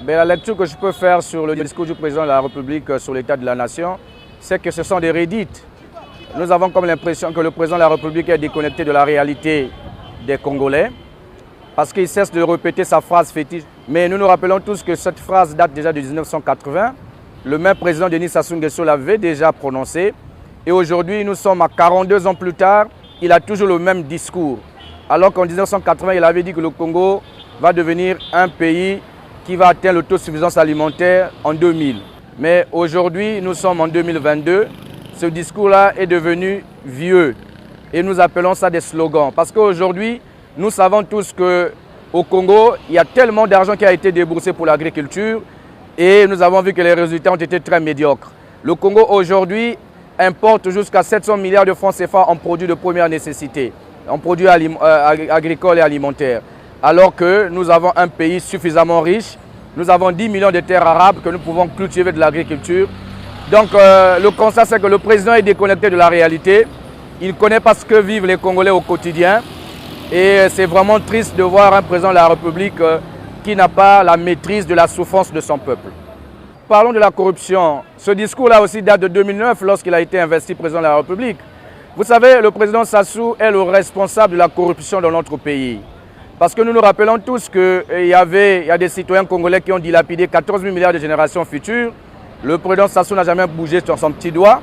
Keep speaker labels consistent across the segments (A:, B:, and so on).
A: La lecture que je peux faire sur le discours du président de la République sur l'état de la nation, c'est que ce sont des redites. Nous avons comme l'impression que le président de la République est déconnecté de la réalité des Congolais parce qu'il cesse de répéter sa phrase fétiche. Mais nous nous rappelons tous que cette phrase date déjà de 1980. Le même président Denis Sassou Nguesso l'avait déjà prononcée. Et aujourd'hui, nous sommes à 42 ans plus tard, il a toujours le même discours. Alors qu'en 1980, il avait dit que le Congo va devenir un pays qui va atteindre l'autosuffisance alimentaire en 2000. Mais aujourd'hui, nous sommes en 2022. Ce discours-là est devenu vieux. Et nous appelons ça des slogans. Parce qu'aujourd'hui, nous savons tous qu'au Congo, il y a tellement d'argent qui a été déboursé pour l'agriculture. Et nous avons vu que les résultats ont été très médiocres. Le Congo aujourd'hui importe jusqu'à 700 milliards de francs CFA en produits de première nécessité, en produits agricoles et alimentaires. Alors que nous avons un pays suffisamment riche, nous avons 10 millions de terres arables que nous pouvons cultiver de l'agriculture. Donc le constat, c'est que le président est déconnecté de la réalité. Il ne connaît pas ce que vivent les Congolais au quotidien. Et c'est vraiment triste de voir un président de la République qui n'a pas la maîtrise de la souffrance de son peuple. Parlons de la corruption. Ce discours-là aussi date de 2009 lorsqu'il a été investi président de la République. Vous savez, le président Sassou est le responsable de la corruption dans notre pays. Parce que nous nous rappelons tous qu'il y a des citoyens congolais qui ont dilapidé 14 000 milliards de générations futures. Le président Sassou n'a jamais bougé sur son petit doigt.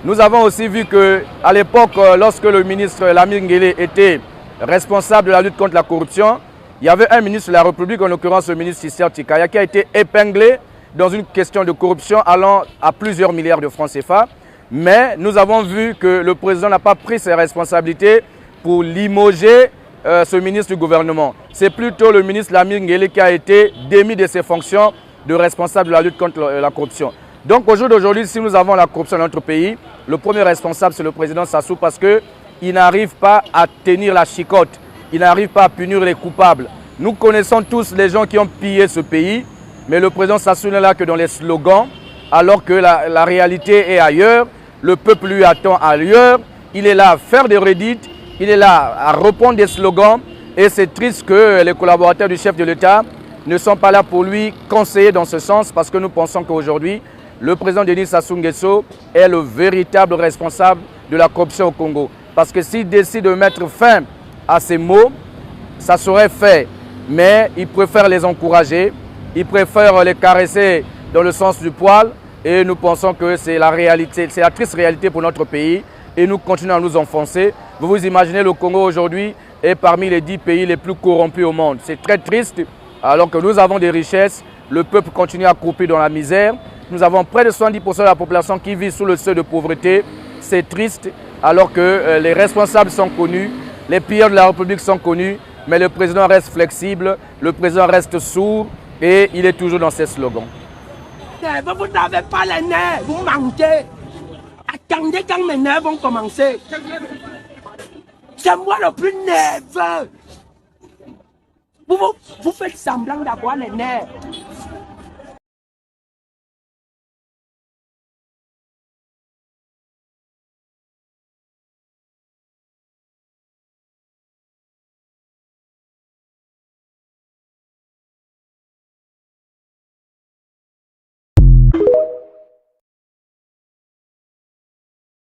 A: Nous avons aussi vu qu'à l'époque, lorsque le ministre Lamine Nguele était responsable de la lutte contre la corruption, il y avait un ministre de la République, en l'occurrence le ministre Sisser Tikaya, qui a été épinglé dans une question de corruption allant à plusieurs milliards de francs CFA. Mais nous avons vu que le président n'a pas pris ses responsabilités pour limoger ce ministre du gouvernement. C'est plutôt le ministre Lamine Nguele qui a été démis de ses fonctions de responsable de la lutte contre la corruption. Donc au jour d'aujourd'hui, si nous avons la corruption dans notre pays, le premier responsable c'est le président Sassou parce qu'il n'arrive pas à tenir la chicotte, il n'arrive pas à punir les coupables. Nous connaissons tous les gens qui ont pillé ce pays, mais le président Sassou n'est là que dans les slogans, alors que la réalité est ailleurs, le peuple lui attend ailleurs, il est là à faire des redites, il est là à reprendre des slogans et c'est triste que les collaborateurs du chef de l'État ne sont pas là pour lui conseiller dans ce sens parce que nous pensons qu'aujourd'hui, le président Denis Sassou Nguesso est le véritable responsable de la corruption au Congo. Parce que s'il décide de mettre fin à ces mots, ça serait fait. Mais il préfère les encourager, il préfère les caresser dans le sens du poil et nous pensons que c'est la réalité, c'est la triste réalité pour notre pays et nous continuons à nous enfoncer. Vous vous imaginez, le Congo aujourd'hui est parmi les 10 pays les plus corrompus au monde. C'est très triste, alors que nous avons des richesses, le peuple continue à croupir dans la misère. Nous avons près de 70% de la population qui vit sous le seuil de pauvreté. C'est triste, alors que les responsables sont connus, les pilleurs de la République sont connus, mais le président reste flexible, le président reste sourd et il est toujours dans ses slogans.
B: Vous n'avez pas les nerfs, vous mentez. Attendez quand mes nerfs vont commencer. C'est moi le plus nerveux. Vous faites semblant d'avoir les nerfs.